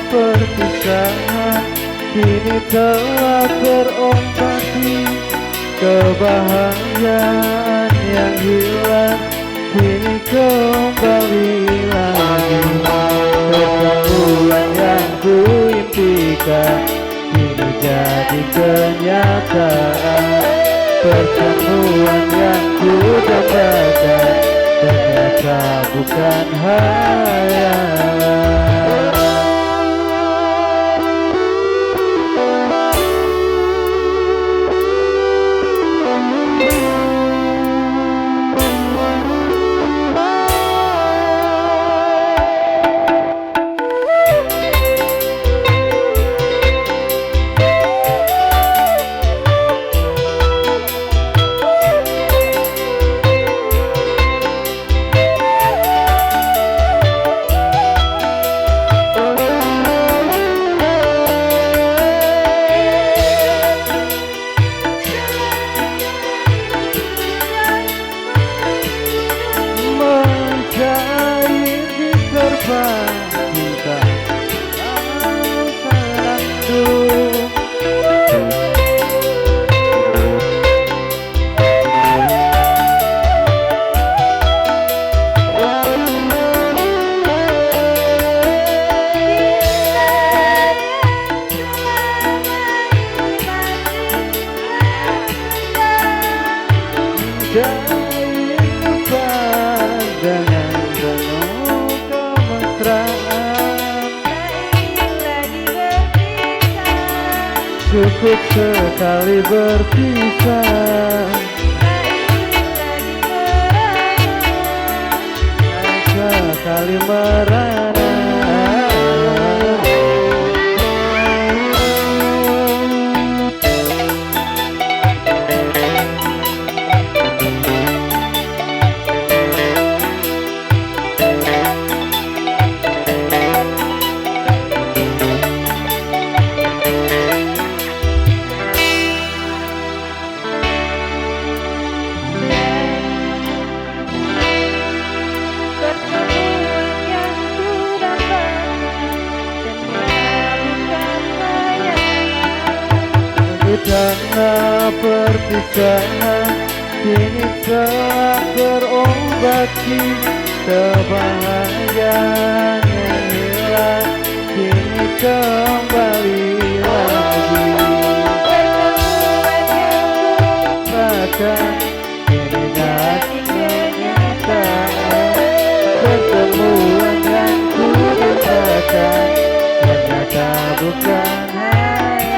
perpisahan kini telah terobati, kebahagiaan yang hilang kini kembali lagi. Pertemuan yang ku impikan kini jadi kenyataan. Pertemuan yang ku dapatkan ternyata bukan hayalan. Cinta dengan penuh kemesraan, cukup sekali berpisah, sekali merana. Karena perpisahan kini telah terobati, kebahagiaan yang hilang kini kembali lagi. Bahkan kini jadi kenyataan. Pertemuan yang ku rasakan ternyata bukan hayalan.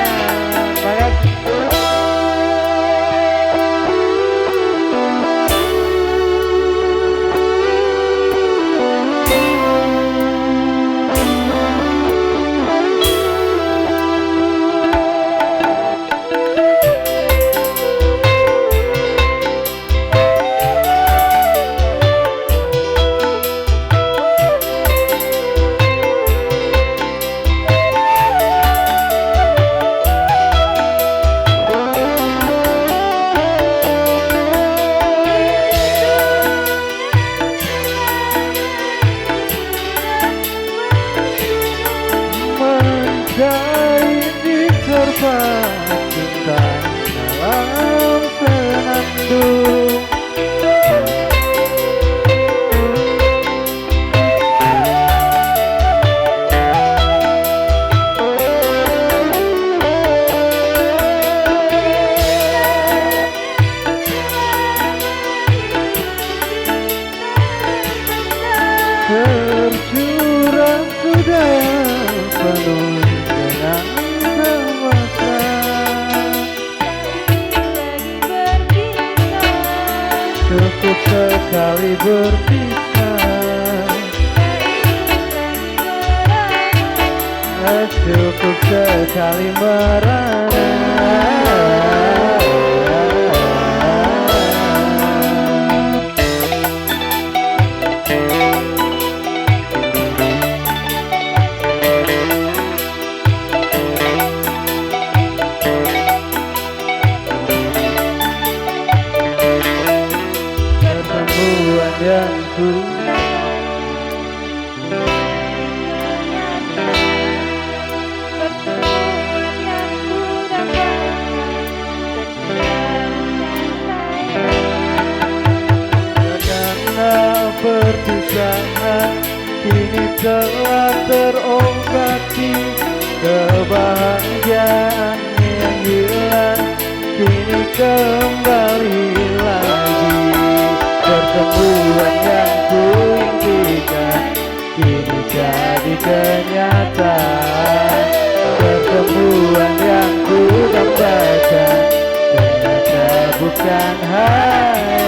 Diterpa cinta dalam senandung, tercurah sudah penuh dengan cukup sekali berpisah, cukup sekali merana. Yang ku telah terobati, kebahagiaan yang hilang kini kembali lagi. Pertemuan yang kuimpikan kini jadi kenyataan. Pertemuan yang ku dambakan ternyata bukan hanya